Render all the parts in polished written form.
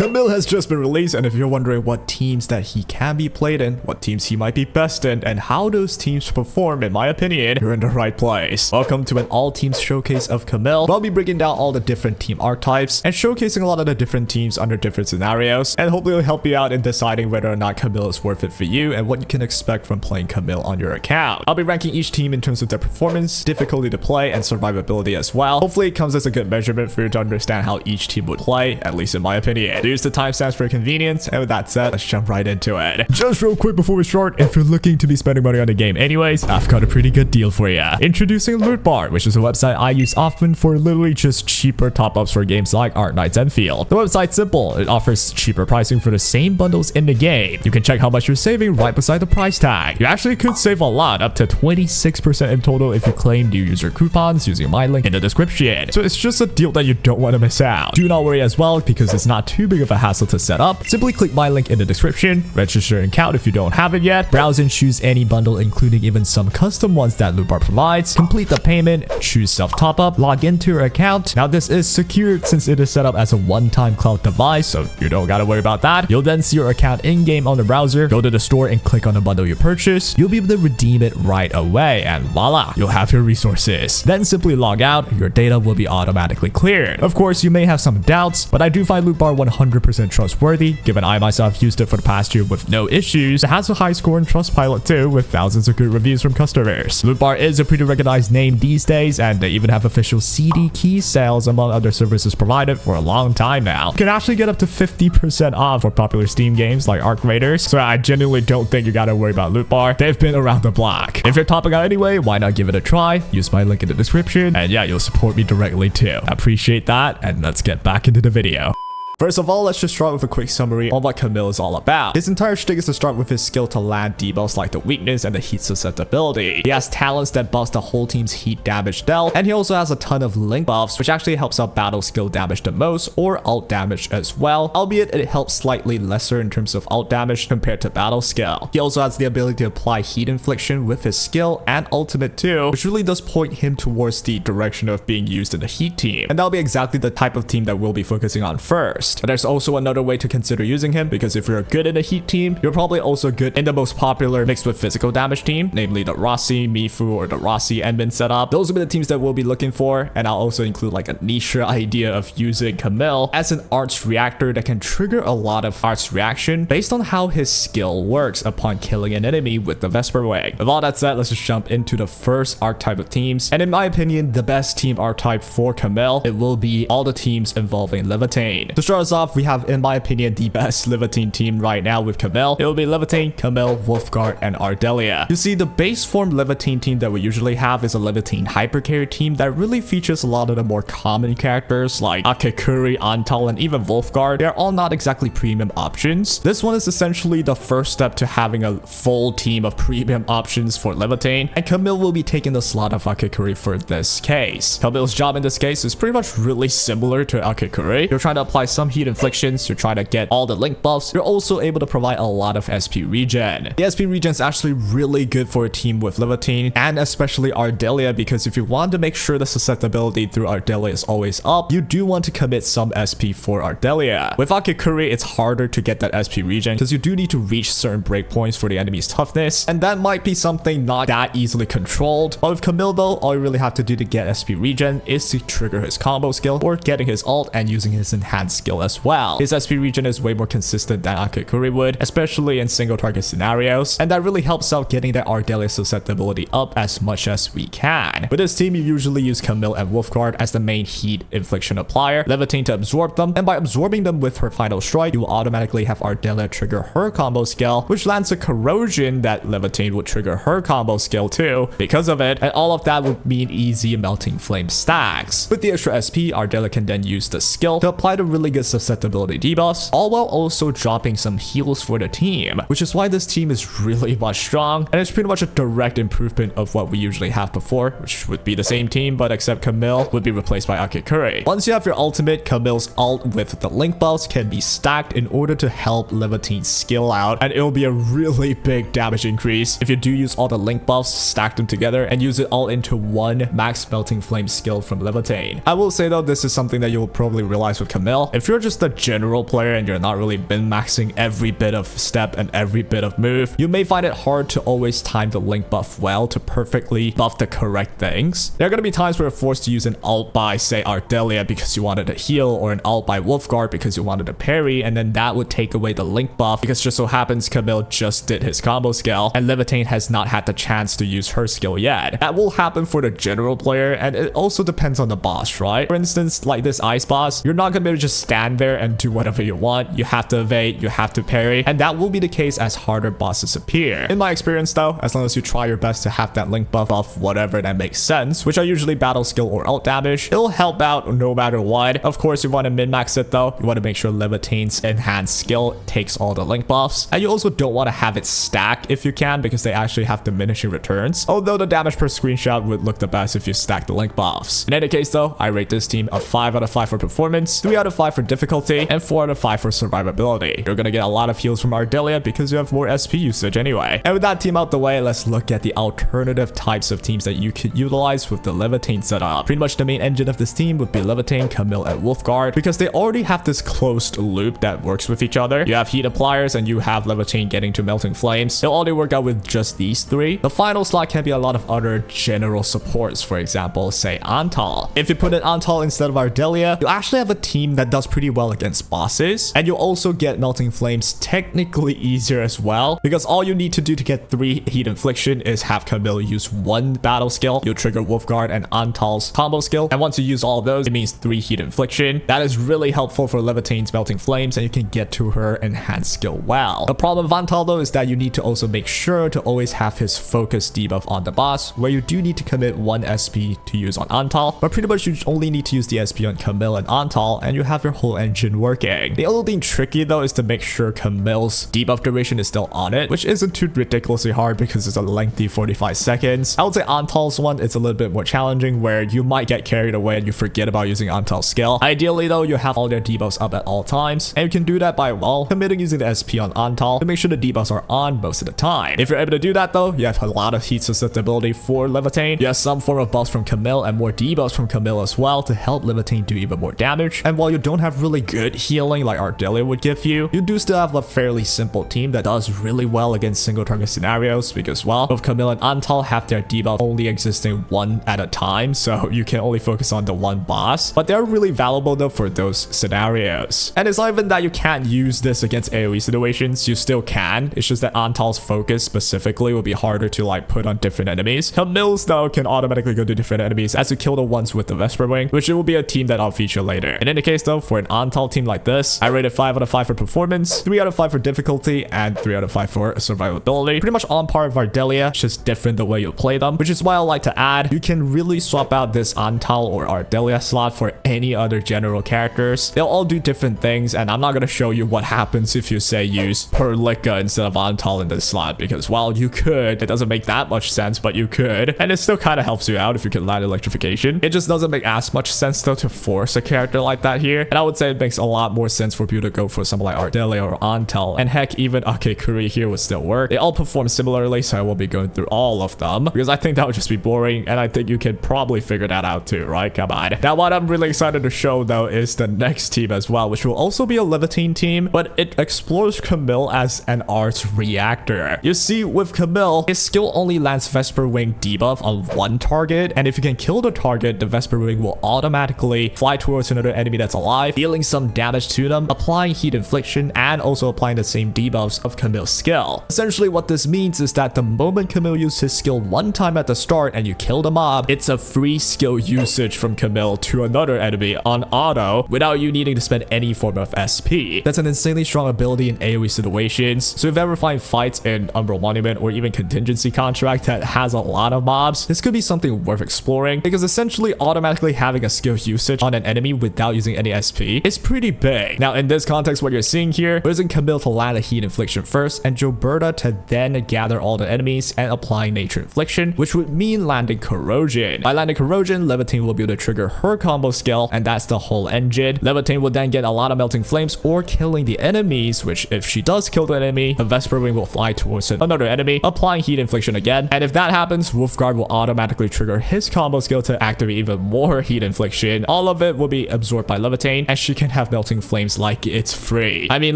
Camille has just been released, and if you're wondering what teams that he can be played in, what teams he might be best in, and how those teams perform, in my opinion, you're in the right place. Welcome to an all-teams showcase of Camille. I'll be breaking down all the different team archetypes and showcasing a lot of the different teams under different scenarios, and hopefully it'll help you out in deciding whether or not Camille is worth it for you and what you can expect from playing Camille on your account. I'll be ranking each team in terms of their performance, difficulty to play, and survivability as well. Hopefully it comes as a good measurement for you to understand how each team would play, at least in my opinion. Use the timestamps for convenience, and with that said, let's jump right into it. Just real quick before we start, if you're looking to be spending money on the game anyways, I've got a pretty good deal for you. Introducing Loot Bar, which is a website I use often for literally just cheaper top-ups for games like Arknights and Endfield. The website's simple. It offers cheaper pricing for the same bundles in the game. You can check how much you're saving right beside the price tag. You actually could save a lot, up to 26% in total if you claim new user coupons using my link in the description. So it's just a deal that you don't want to miss out. Do not worry as well, because it's not too big of a hassle to set up. Simply click my link in the description, register an account if you don't have it yet, browse and choose any bundle, including even some custom ones that Loot Bar provides, complete the payment, choose self top up, log into your account. Now this is secured since it is set up as a one-time cloud device, so you don't gotta worry about that. You'll then see your account in-game on the browser, go to the store and click on the bundle you purchased. You'll be able to redeem it right away, and voila, you'll have your resources. Then simply log out, your data will be automatically cleared. Of course, you may have some doubts, but I do find Loot Bar 100% trustworthy, given I myself used it for the past year with no issues. It has a high score in Trustpilot too, with thousands of good reviews from customers. Loot Bar is a pretty recognized name these days, and they even have official CD key sales among other services provided for a long time now. You can actually get up to 50% off for popular Steam games like Arc Raiders, so I genuinely don't think you gotta worry about Loot Bar. They've been around the block. If you're topping out anyway, why not give it a try? Use my link in the description, and yeah, you'll support me directly too. I appreciate that, and let's get back into the video. First of all, let's just start with a quick summary on what Camille is all about. His entire shtick is to start with his skill to land debuffs like the weakness and the heat susceptibility. He has talents that buffs the whole team's heat damage dealt, and he also has a ton of link buffs, which actually helps out battle skill damage the most, or ult damage as well, albeit it helps slightly lesser in terms of ult damage compared to battle skill. He also has the ability to apply heat infliction with his skill and ultimate too, which really does point him towards the direction of being used in the heat team, and that'll be exactly the type of team that we'll be focusing on first. But there's also another way to consider using him, because if you're good in a heat team, you're probably also good in the most popular mixed with physical damage team, namely the Rossi, Mifu, or the Rossi Endmin setup. Those will be the teams that we'll be looking for, and I'll also include like a niche idea of using Camille as an arts reactor that can trigger a lot of arts reaction based on how his skill works upon killing an enemy with the Vesper Wing. With all that said, let's just jump into the first archetype of teams, and in my opinion, the best team archetype for Camille, it will be all the teams involving Laevatain. To start us off, we have, in my opinion, the best Laevatain team right now with Camille. It will be Laevatain, Camille, Wolfguard, and Ardelia. You see, the base form Laevatain team that we usually have is a Laevatain hypercarry team that really features a lot of the more common characters like Akekuri, Antal, and even Wolfguard. They're all not exactly premium options. This one is essentially the first step to having a full team of premium options for Laevatain, and Camille will be taking the slot of Akekuri for this case. Camille's job in this case is pretty much really similar to Akekuri. You're trying to apply some heat infliction, you're trying to get all the link buffs. You're also able to provide a lot of SP regen. The SP regen is actually really good for a team with Laevatain, and especially Ardelia, because if you want to make sure the susceptibility through Ardelia is always up, you do want to commit some SP for Ardelia. With Akekuri, it's harder to get that SP regen because you do need to reach certain breakpoints for the enemy's toughness, and that might be something not that easily controlled. But with Camille though, all you really have to do to get SP regen is to trigger his combo skill, or getting his ult and using his enhanced skill as well. His SP regen is way more consistent than Akekuri would, especially in single target scenarios, and that really helps out getting that Ardelia susceptibility up as much as we can. With this team, you usually use Camille and Wolfguard as the main heat infliction applier, Laevatain to absorb them, and by absorbing them with her final strike, you will automatically have Ardelia trigger her combo skill, which lands a corrosion that Laevatain would trigger her combo skill too because of it, and all of that would mean easy melting flame stacks. With the extra SP, Ardelia can then use the skill to apply the really good susceptibility debuffs, all while also dropping some heals for the team, which is why this team is really much strong, and it's pretty much a direct improvement of what we usually have before, which would be the same team, but except Camille would be replaced by Akekuri. Once you have your ultimate, Camille's ult with the link buffs can be stacked in order to help Laevaitain's skill out, and it will be a really big damage increase if you do use all the link buffs, stack them together, and use it all into one max melting flame skill from Laevatain. I will say though, this is something that you'll probably realize with Camille. If if you're just a general player and you're not really min-maxing every bit of step and every bit of move, you may find it hard to always time the link buff well to perfectly buff the correct things. There are going to be times where you're forced to use an ult by, say, Ardelia because you wanted to heal, or an ult by Wolfguard because you wanted to parry, and then that would take away the link buff because just so happens Camille just did his combo skill and Laevatain has not had the chance to use her skill yet. That will happen for the general player, and it also depends on the boss, right? For instance, like this ice boss, you're not going to be able to just stand there and do whatever you want. You have to evade, you have to parry, and that will be the case as harder bosses appear. In my experience though, as long as you try your best to have that link buff off whatever that makes sense, which are usually battle skill or ult damage, it'll help out no matter what. Of course, you want to min-max it though. You want to make sure Laevatain's enhanced skill takes all the link buffs, and you also don't want to have it stack if you can, because they actually have diminishing returns, although the damage per screenshot would look the best if you stack the link buffs. In any case though, I rate this team a 5 out of 5 for performance, 3 out of 5 for difficulty, and 4 out of 5 for survivability. You're gonna get a lot of heals from Ardelia because you have more SP usage anyway. And with that team out the way, let's look at the alternative types of teams that you could utilize with the Laevatain setup. Pretty much the main engine of this team would be Laevatain, Camille, and Wolfguard, because they already have this closed loop that works with each other. You have heat appliers and you have Laevatain getting to melting flames. They'll already work out with just these three. The final slot can be a lot of other general supports, for example, say Antal. If you put in Antal instead of Ardelia, you actually have a team that does pretty well against bosses, and you'll also get melting flames technically easier as well, because all you need to do to get 3 heat infliction is have Camille use 1 battle skill. You'll trigger Wolfguard and Antal's combo skill, and once you use all of those, it means 3 heat infliction. That is really helpful for Laevatain's melting flames, and you can get to her enhanced skill well. The problem with Antal though is that you need to also make sure to always have his focus debuff on the boss, where you do need to commit 1 SP to use on Antal, but pretty much you only need to use the SP on Camille and Antal, and you have your whole engine working. The only thing tricky though is to make sure Camille's debuff duration is still on it, which isn't too ridiculously hard because it's a lengthy 45 seconds. I would say Antal's one, it's a little bit more challenging, where you might get carried away and you forget about using Antal's skill. Ideally though, you have all their debuffs up at all times, and you can do that by, well, committing using the SP on Antal to make sure the debuffs are on most of the time. If you're able to do that though, you have a lot of heat susceptibility for Laevatain. You have some form of buffs from Camille and more debuffs from Camille as well to help Laevatain do even more damage. And while you don't have really good healing like Ardelia would give you, you do still have a fairly simple team that does really well against single target scenarios, because, well, both Camille and Antal have their debuff only existing 1 at a time, so you can only focus on the 1 boss, but they're really valuable though for those scenarios. And it's not even that you can't use this against AoE situations, you still can. It's just that Antal's focus specifically will be harder to like put on different enemies. Camille's though can automatically go to different enemies as you kill the ones with the Vesper Wing, which it will be a team that I'll feature later. In any case though, for an Antal team like this, I rated 5 out of 5 for performance, 3 out of 5 for difficulty, and 3 out of 5 for survivability. Pretty much on par with Ardelia, it's just different the way you play them, which is why I like to add, you can really swap out this Antal or Ardelia slot for any other general characters. They'll all do different things, and I'm not going to show you what happens if you say use Perlica instead of Antal in this slot, because while you could, it doesn't make that much sense, but you could, and it still kind of helps you out if you can land electrification. It just doesn't make as much sense though to force a character like that here, and I would say it makes a lot more sense for people to go for something like Ardelia or Antal, and heck, even Akekuri here would still work. They all perform similarly, so I won't be going through all of them, because I think that would just be boring, and I think you can probably figure that out too, right? Come on. Now, what I'm really excited to show though is the next team as well, which will also be a Laevatain team, but it explores Camille as an arts reactor. You see, with Camille, his skill only lands Vesper Wing debuff on 1 target, and if you can kill the target, the Vesper Wing will automatically fly towards another enemy that's alive, dealing some damage to them, applying heat infliction, and also applying the same debuffs of Camille's skill. Essentially, what this means is that the moment Camille uses his skill 1 time at the start and you kill the mob, it's a free skill usage from Camille to another enemy on auto without you needing to spend any form of SP. That's an insanely strong ability in AoE situations, so if you ever find fights in Umbral Monument or even Contingency Contract that has a lot of mobs, this could be something worth exploring, because essentially automatically having a skill usage on an enemy without using any SP is pretty big. Now in this context, what you're seeing here, we're using Camille to land a heat infliction first, and Gilberta to then gather all the enemies and applying nature infliction, which would mean landing corrosion. By landing corrosion, Laevatain will be able to trigger her combo skill, and that's the whole engine. Laevatain will then get a lot of melting flames or killing the enemies, which if she does kill the enemy, the Vesper Wing will fly towards another enemy, applying heat infliction again, and if that happens, Wolfguard will automatically trigger his combo skill to activate even more heat infliction. All of it will be absorbed by Laevatain, and and she can have melting flames like it's free. I mean,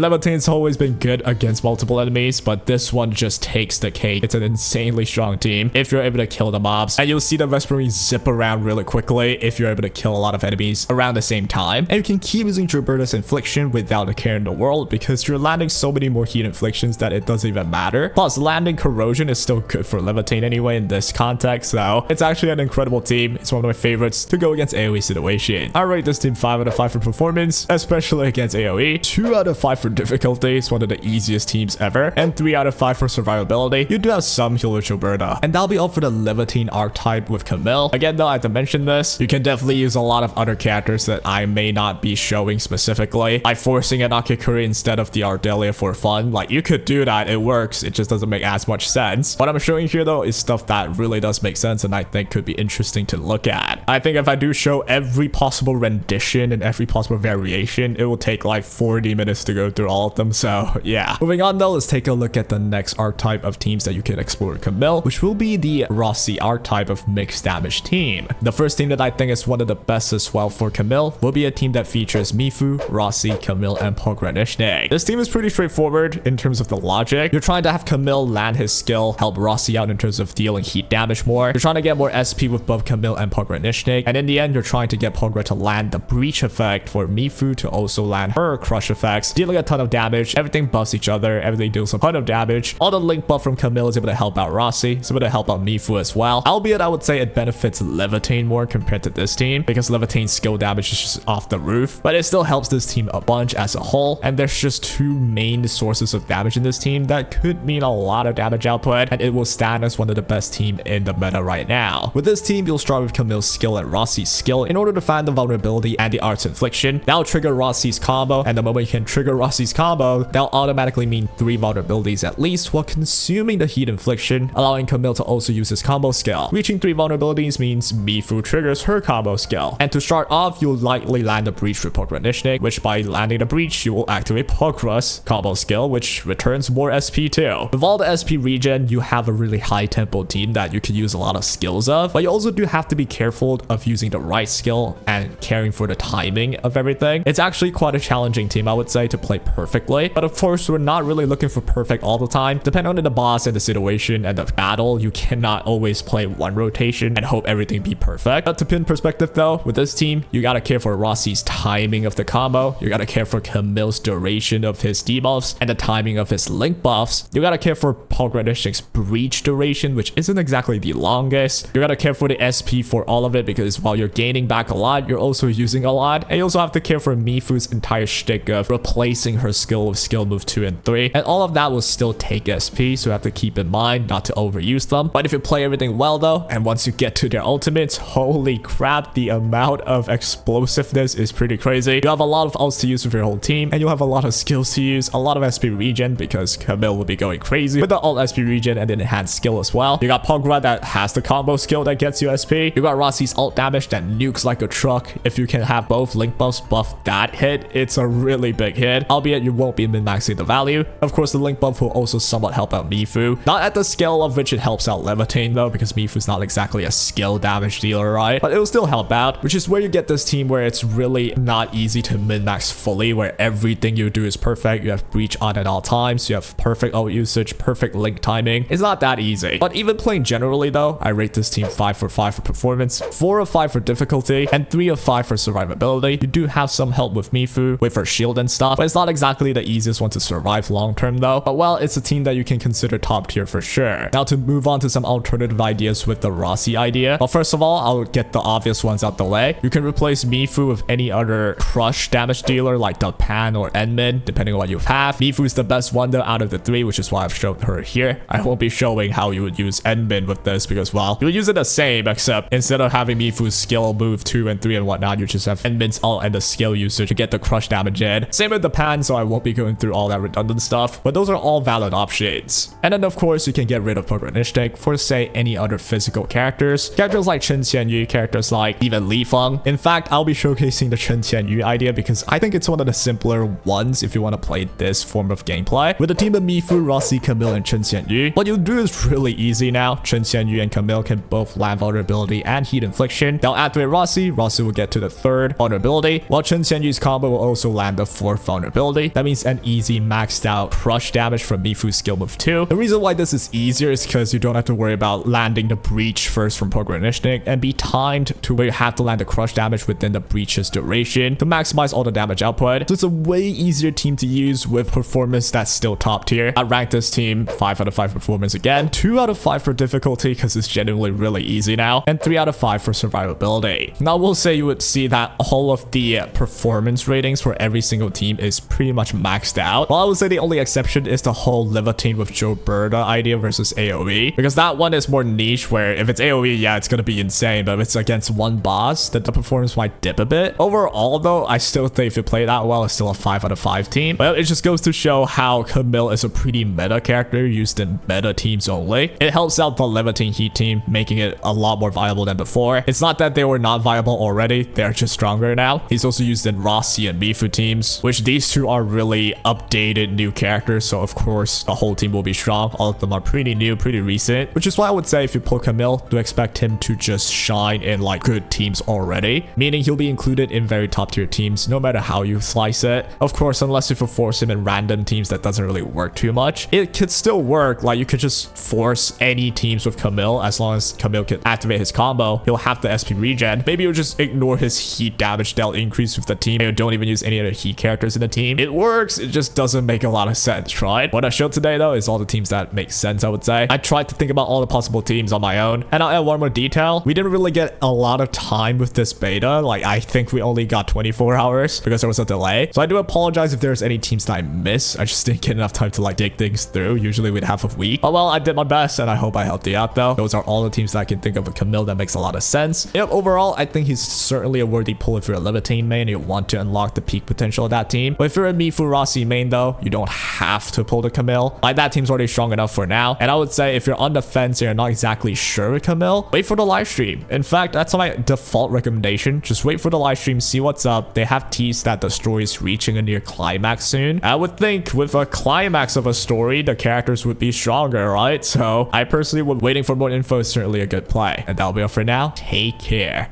Laevaitain's always been good against multiple enemies, but this one just takes the cake. It's an insanely strong team if you're able to kill the mobs, and you'll see the Vesperine zip around really quickly if you're able to kill a lot of enemies around the same time. And you can keep using Gilberta's infliction without a care in the world because you're landing so many more heat inflictions that it doesn't even matter. Plus, landing corrosion is still good for Laevatain anyway in this context, so it's actually an incredible team. It's one of my favorites to go against AoE situation. I rate this team 5 out of 5 for performance, especially against AoE, 2 out of 5 for difficulty. It's one of the easiest teams ever, and 3 out of 5 for survivability. You do have some heal with Gilberta, and that'll be all for the Laevatain archetype with Camille. Again though, I have to mention this, you can definitely use a lot of other characters that I may not be showing specifically by forcing an Akikuri instead of the Ardelia for fun. Like, you could do that, it works, it just doesn't make as much sense. What I'm showing here though is stuff that really does make sense and I think could be interesting to look at. I think if I do show every possible rendition and every possible variation, it will take like 40 minutes to go through all of them, so yeah. Moving on though, let's take a look at the next archetype of teams that you can explore with Camille, which will be the Rossi archetype of mixed damage team. The first team that I think is one of the best as well for Camille will be a team that features Mifu, Rossi, Camille, and Pogranichnik. This team is pretty straightforward in terms of the logic. You're trying to have Camille land his skill, help Rossi out in terms of dealing heat damage more. You're trying to get more SP with both Camille and Pogranichnik, and in the end, you're trying to get Pogra to land the breach effect for Mifu to also land her crush effects, dealing a ton of damage. Everything buffs each other, everything deals a ton of damage. All the link buff from Camille is able to help out Rossi, it's able to help out Mifu as well. Albeit, I would say it benefits Laevatain more compared to this team because Laevatain's skill damage is just off the roof, but it still helps this team a bunch as a whole. And there's just two main sources of damage in this team that could mean a lot of damage output, and it will stand as one of the best teams in the meta right now. With this team, you'll start with Camille's skill and Rossi's skill in order to find the vulnerability and the art's infliction. That'll trigger Rossi's combo, and the moment you can trigger Rossi's combo, that'll automatically mean 3 vulnerabilities at least while consuming the heat infliction, allowing Camille to also use his combo skill. Reaching 3 vulnerabilities means Mifu triggers her combo skill. And to start off, you'll likely land a breach with Pogranichnik, which by landing the breach, you will activate Pogra's combo skill, which returns more SP too. With all the SP regen, you have a really high tempo team that you can use a lot of skills of, but you also do have to be careful of using the right skill and caring for the timing of everything. It's actually quite a challenging team, I would say, to play perfectly, but of course, we're not really looking for perfect all the time. Depending on the boss and the situation and the battle, you cannot always play one rotation and hope everything be perfect. But to pin perspective though, with this team, you gotta care for Rossi's timing of the combo, you gotta care for Camille's duration of his debuffs and the timing of his link buffs, you gotta care for Pogranichnik's breach duration, which isn't exactly the longest, you gotta care for the SP for all of it because while you're gaining back a lot, you're also using a lot, and you also have to care for Mifu's entire shtick of replacing her skill with skill move 2 and 3, and all of that will still take SP, so you have to keep in mind not to overuse them. But if you play everything well though, and once you get to their ultimates, holy crap, the amount of explosiveness is pretty crazy. You have a lot of ults to use with your whole team, and you'll have a lot of skills to use, a lot of SP regen because Camille will be going crazy with the ult SP regen and then enhanced skill as well. You got Pogra that has the combo skill that gets you SP. You got Rossi's ult damage that nukes like a truck. If you can have both link buffs buff that hit, it's a really big hit, albeit you won't be min-maxing the value. Of course, the link buff will also somewhat help out Mifu, not at the scale of which it helps out Laevatain though, because Mifu's not exactly a skill damage dealer, right? But it will still help out, which is where you get this team where it's really not easy to min-max fully, where everything you do is perfect. You have breach on at all times, you have perfect ult usage, perfect link timing. It's not that easy. But even playing generally though, I rate this team 5 for 5 for performance, 4 of 5 for difficulty, and 3 of 5 for survivability. You do have some help with Mifu, with her shield and stuff, but it's not exactly the easiest one to survive long term though. But well, it's a team that you can consider top tier for sure. Now to move on to some alternative ideas with the Rossi idea. But first of all, I'll get the obvious ones out the way. You can replace Mifu with any other crush damage dealer like the Pan or Enmin, depending on what you have. Mifu is the best one though out of the 3, which is why I've shown her here. I won't be showing how you would use Enmin with this because, well, you would use it the same, except instead of having Mifu's skill move 2 and 3 and whatnot, you just have Enmin's ult and the skill usage to get the crush damage in. Same with the Pan, so I won't be going through all that redundant stuff, but those are all valid options. And then of course, you can get rid of Pogranichnik for say any other physical characters. Characters like Chen Qianyu, characters like even Li Feng. In fact, I'll be showcasing the Chen Qianyu idea because I think it's one of the simpler ones if you want to play this form of gameplay. With a team of Mifu, Rossi, Camille, and Chen Qianyu, what you'll do is really easy now. Chen Qianyu and Camille can both land vulnerability and heat infliction. They'll activate Rossi, Rossi will get to the 3rd vulnerability, while Chen Qianyu's combo will also land the 4th vulnerability. That means an easy maxed out crush damage from Mifu's skill move 2. The reason why this is easier is because you don't have to worry about landing the breach first from Pogranichnik and be timed to where you have to land the crush damage within the breach's duration to maximize all the damage output. So it's a way easier team to use with performance that's still top tier. I ranked this team 5 out of 5 performance again, 2 out of 5 for difficulty because it's genuinely really easy now, and 3 out of 5 for survivability. Now, we'll say you would see that all of the performance ratings for every single team is pretty much maxed out. Well, I would say the only exception is the whole Laevatain with Gilberta idea versus AoE, because that one is more niche where if it's AoE, yeah, it's gonna be insane, but if it's against one boss, the performance might dip a bit. Overall though, I still think if you play that well, it's still a 5 out of 5 team. But it just goes to show how Camille is a pretty meta character used in meta teams only. It helps out the Laevatain Heat team, making it a lot more viable than before. It's not that they were not viable already, they're just stronger now. He's also used in Rossi and Mifu teams, which these two are really updated new characters, so of course the whole team will be strong. All of them are pretty new, pretty recent, which is why I would say if you pull Camille, do expect him to just shine in like good teams already, meaning he'll be included in very top tier teams no matter how you slice it. Of course, unless if you force him in random teams, that doesn't really work too much. It could still work, like you could just force any teams with Camille. As long as Camille can activate his combo, he'll have the SP regen. Maybe you'll just ignore his heat damage dealt increase with the team. You don't even use any other heat characters in the team. It works, it just doesn't make a lot of sense, right? What I showed today though is all the teams that make sense, I would say. I tried to think about all the possible teams on my own, and I'll add one more detail. We didn't really get a lot of time with this beta. Like, I think we only got 24 hours because there was a delay. So I do apologize if there's any teams that I missed. I just didn't get enough time to like dig things through. Usually we'd have a week. But well, I did my best and I hope I helped you out though. Those are all the teams that I can think of with Camille that makes a lot of sense. Yep, overall, I think he's certainly a worthy pull if you're a Laevatain main and you want to unlock the peak potential of that team. But if you're a Mifu Rossi main though, you don't have to pull the Camille. Like, that team's already strong enough for now. And I would say if you're on the fence and you're not exactly sure with Camille, wait for the live stream. In fact, that's my default recommendation. Just wait for the live stream, see what's up. They have teased that the story is reaching a near climax soon. I would think with a climax of a story, the characters would be stronger, right? So I personally would waiting for more info is certainly a good play. And that'll be all for now. Take care.